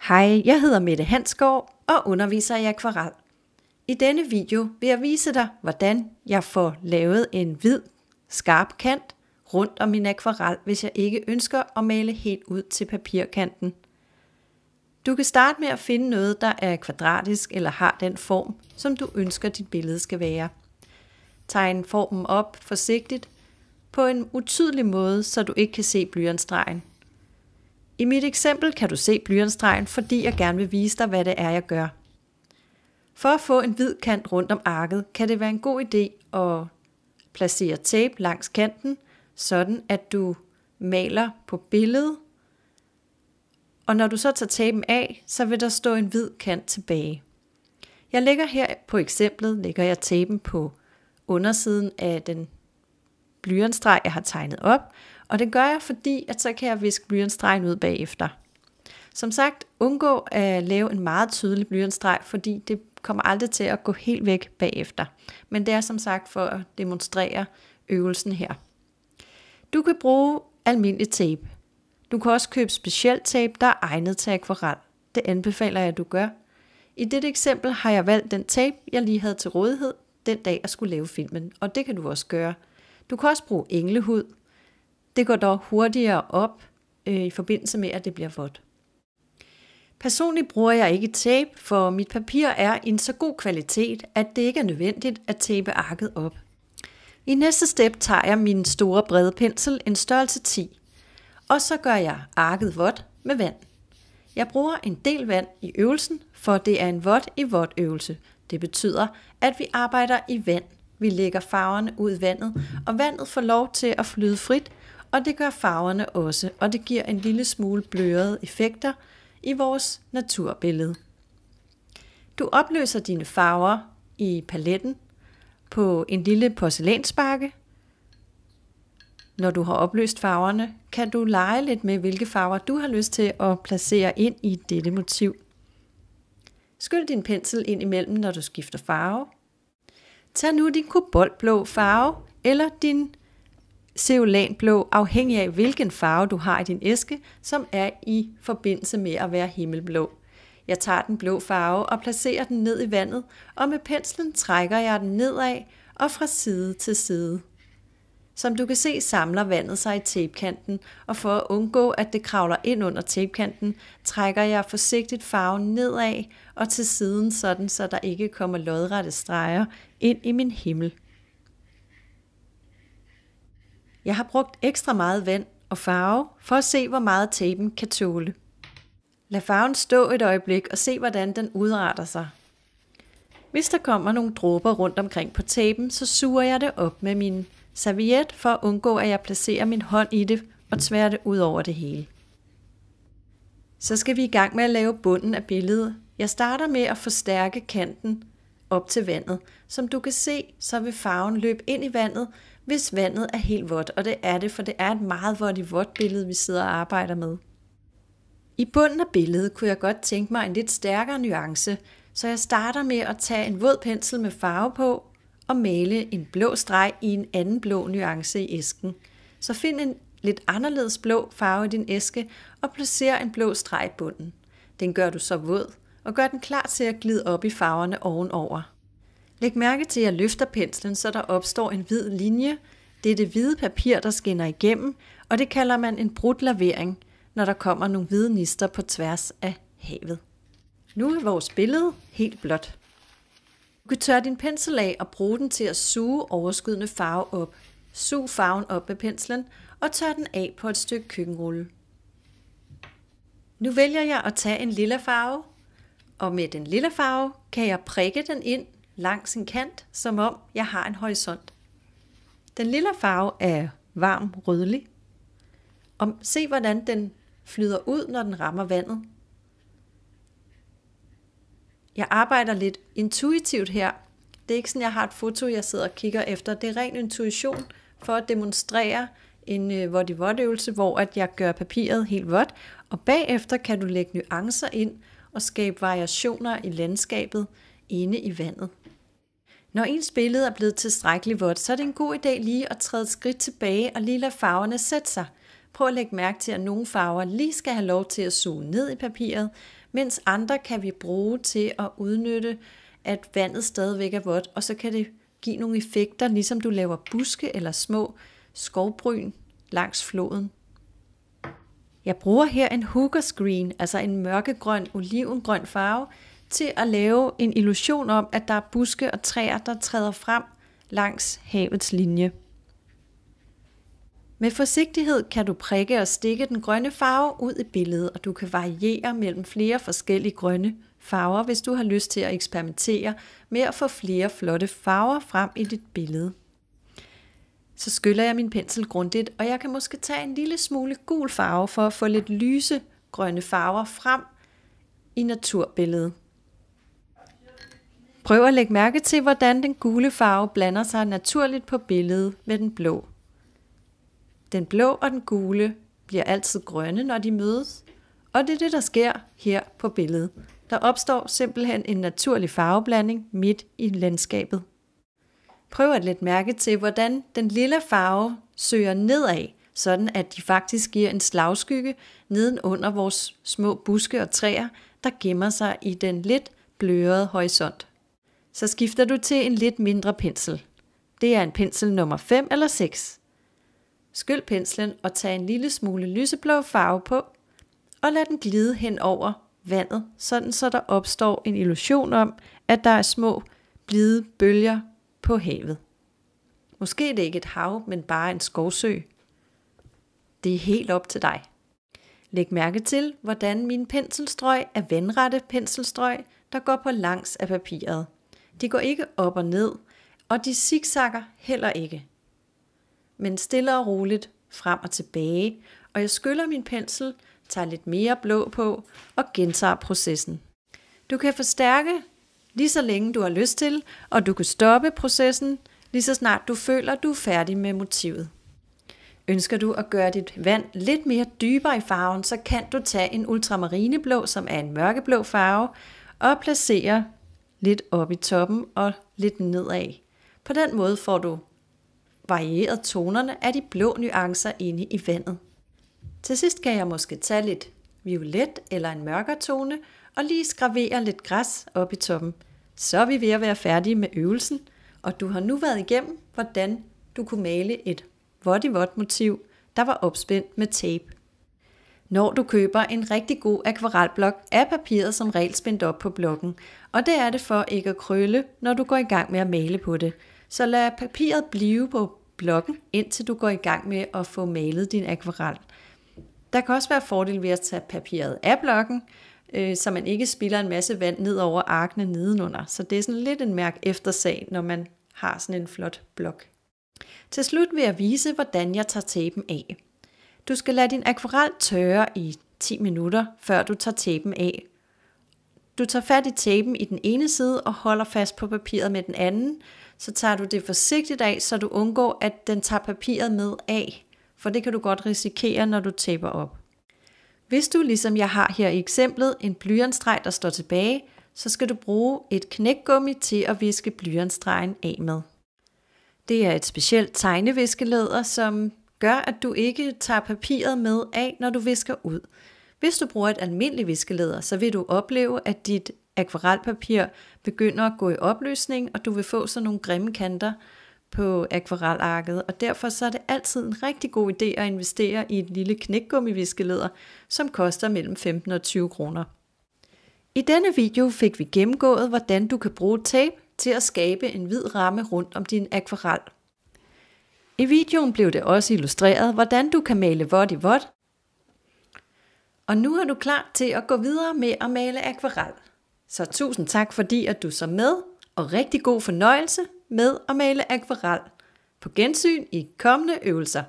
Hej, jeg hedder Mette Hansgaard og underviser i akvarel. I denne video vil jeg vise dig, hvordan jeg får lavet en hvid, skarp kant rundt om min akvarel, hvis jeg ikke ønsker at male helt ud til papirkanten. Du kan starte med at finde noget, der er kvadratisk eller har den form, som du ønsker dit billede skal være. Tegn formen op forsigtigt på en utydelig måde, så du ikke kan se blyantstregen. I mit eksempel kan du se blyantstregen, fordi jeg gerne vil vise dig, hvad det er, jeg gør. For at få en hvid kant rundt om arket, kan det være en god idé at placere tape langs kanten, sådan at du maler på billedet. Og når du så tager tapen af, så vil der stå en hvid kant tilbage. Jeg lægger her på eksemplet, tapen på undersiden af den blyantstreg, jeg har tegnet op, og det gør jeg, fordi at så kan jeg viske blyantstregen ud bagefter. Som sagt, undgå at lave en meget tydelig blyantstreg, fordi det kommer aldrig til at gå helt væk bagefter. Men det er som sagt for at demonstrere øvelsen her. Du kan bruge almindelig tape. Du kan også købe speciel tape, der er egnet til akvarel. Det anbefaler jeg, at du gør. I dette eksempel har jeg valgt den tape, jeg lige havde til rådighed den dag, jeg skulle lave filmen, og det kan du også gøre. Du kan også bruge englehud. Det går dog hurtigere op i forbindelse med, at det bliver vådt. Personligt bruger jeg ikke tape, for mit papir er i en så god kvalitet, at det ikke er nødvendigt at tape arket op. I næste step tager jeg min store brede pensel, en størrelse 10, og så gør jeg arket vådt med vand. Jeg bruger en del vand i øvelsen, for det er en vådt i vådt øvelse. Det betyder, at vi arbejder i vand. Vi lægger farverne ud i vandet, og vandet får lov til at flyde frit, og det gør farverne også, og det giver en lille smule blørede effekter i vores naturbillede. Du opløser dine farver i paletten på en lille porcelænsbakke. Når du har opløst farverne, kan du lege lidt med, hvilke farver du har lyst til at placere ind i dette motiv. Skyld din pensel ind imellem, når du skifter farve. Tag nu din koboltblå farve eller din ceolanblå, afhængig af hvilken farve du har i din æske, som er i forbindelse med at være himmelblå. Jeg tager den blå farve og placerer den ned i vandet, og med penslen trækker jeg den nedad og fra side til side. Som du kan se, samler vandet sig i tapekanten, og for at undgå, at det kravler ind under tapekanten, trækker jeg forsigtigt farven nedad og til siden, sådan så der ikke kommer lodrette streger ind i min himmel. Jeg har brugt ekstra meget vand og farve for at se, hvor meget tapen kan tåle. Lad farven stå et øjeblik og se, hvordan den udarter sig. Hvis der kommer nogle dråber rundt omkring på tapen, så suger jeg det op med min serviet for at undgå, at jeg placerer min hånd i det og tværer det ud over det hele. Så skal vi i gang med at lave bunden af billedet. Jeg starter med at forstærke kanten op til vandet. Som du kan se, så vil farven løbe ind i vandet, hvis vandet er helt vådt, og det er det, for det er et meget vådt billede, vi sidder og arbejder med. I bunden af billedet kunne jeg godt tænke mig en lidt stærkere nuance, så jeg starter med at tage en våd pensel med farve på og male en blå streg i en anden blå nuance i æsken. Så find en lidt anderledes blå farve i din æske og placer en blå streg i bunden. Den gør du så våd og gør den klar til at glide op i farverne ovenover. Læg mærke til, at jeg løfter penslen, så der opstår en hvid linje. Det er det hvide papir, der skinner igennem, og det kalder man en brudt lavering, når der kommer nogle hvide nister på tværs af havet. Nu er vores billede helt blåt. Du kan tørre din pensel af og bruge den til at suge overskydende farve op. Sug farven op med penslen og tør den af på et stykke køkkenrulle. Nu vælger jeg at tage en lilla farve, og med den lilla farve kan jeg prikke den ind langs en kant, som om jeg har en horisont. Den lilla farve er varm rødlig, og se hvordan den flyder ud, når den rammer vandet. Jeg arbejder lidt intuitivt her. Det er ikke sådan, jeg har et foto, jeg sidder og kigger efter. Det er ren intuition for at demonstrere en vådt øvelse, hvor at jeg gør papiret helt vådt, og bagefter kan du lægge nuancer ind og skabe variationer i landskabet inde i vandet. Når ens billede er blevet tilstrækkeligt vådt, så er det en god idé lige at træde et skridt tilbage og lige lade farverne sætte sig. prøv at lægge mærke til, at nogle farver lige skal have lov til at suge ned i papiret, mens andre kan vi bruge til at udnytte, at vandet stadigvæk er vådt, og så kan det give nogle effekter, ligesom du laver buske eller små skovbryn langs floden. Jeg bruger her en Hooker's Green, altså en mørkegrøn, olivengrøn farve, til at lave en illusion om, at der er buske og træer, der træder frem langs havets linje. Med forsigtighed kan du prikke og stikke den grønne farve ud i billedet, og du kan variere mellem flere forskellige grønne farver, hvis du har lyst til at eksperimentere med at få flere flotte farver frem i dit billede. Så skyller jeg min pensel grundigt, og jeg kan måske tage en lille smule gul farve for at få lidt lyse grønne farver frem i naturbilledet. Prøv at lægge mærke til, hvordan den gule farve blander sig naturligt på billedet med den blå. Den blå og den gule bliver altid grønne, når de mødes, og det er det, der sker her på billedet. Der opstår simpelthen en naturlig farveblanding midt i landskabet. Prøv at lægge mærke til, hvordan den lille farve søger nedad, sådan at de faktisk giver en slagskygge nedenunder vores små buske og træer, der gemmer sig i den lidt blørede horisont. Så skifter du til en lidt mindre pensel. Det er en pensel nummer 5 eller 6. Skyld penslen og tag en lille smule lyseblå farve på, og lad den glide hen over vandet, sådan så der opstår en illusion om, at der er små blide bølger på havet. Måske er det ikke et hav, men bare en skovsø. Det er helt op til dig. Læg mærke til, hvordan mine penselstrøg er vandrette penselstrøg, der går på langs af papiret. De går ikke op og ned, og de zigzagger heller ikke. Men stille og roligt frem og tilbage, og jeg skyller min pensel, tager lidt mere blå på og gentager processen. Du kan forstærke lige så længe du har lyst til, og du kan stoppe processen lige så snart du føler, at du er færdig med motivet. Ønsker du at gøre dit vand lidt mere dybere i farven, så kan du tage en ultramarineblå, som er en mørkeblå farve, og placere lidt op i toppen og lidt nedad. På den måde får du varieret tonerne af de blå nuancer inde i vandet. Til sidst kan jeg måske tage lidt violet eller en mørkere tone og lige skravere lidt græs op i toppen. Så er vi ved at være færdige med øvelsen, og du har nu været igennem, hvordan du kunne male et vådt motiv, der var opspændt med tape. Når du køber en rigtig god akvarelblok, er papiret som regel spændt op på blokken, og det er det for ikke at krølle, når du går i gang med at male på det. Så lad papiret blive på blokken, indtil du går i gang med at få malet din akvarel. Der kan også være fordel ved at tage papiret af blokken, så man ikke spilder en masse vand ned over arkene nedenunder. Så det er sådan lidt en mærk eftersag, når man har sådan en flot blok. Til slut vil jeg vise, hvordan jeg tager tapen af. Du skal lade din akvarel tørre i 10 minutter, før du tager tapen af. Du tager fat i tapen i den ene side og holder fast på papiret med den anden. Så tager du det forsigtigt af, så du undgår, at den tager papiret med af. For det kan du godt risikere, når du taper op. Hvis du, ligesom jeg har her i eksemplet, en blyantstreg, der står tilbage, så skal du bruge et knækgummi til at viske blyantstregen af med. Det er et specielt tegneviskelæder, som gør, at du ikke tager papiret med af, når du visker ud. Hvis du bruger et almindeligt viskelæder, så vil du opleve, at dit akvarelpapir begynder at gå i opløsning, og du vil få sådan nogle grimme kanter på akvarelarket, og derfor så er det altid en rigtig god idé at investere i et lille knækgummiviskelæder, som koster mellem 15 og 20 kroner. I denne video fik vi gennemgået, hvordan du kan bruge tape til at skabe en hvid ramme rundt om din akvarel. I videoen blev det også illustreret, hvordan du kan male vådt i vådt. Og nu er du klar til at gå videre med at male akvarel. Så tusind tak fordi at du så med, og rigtig god fornøjelse med at male akvarel. På gensyn i kommende øvelser.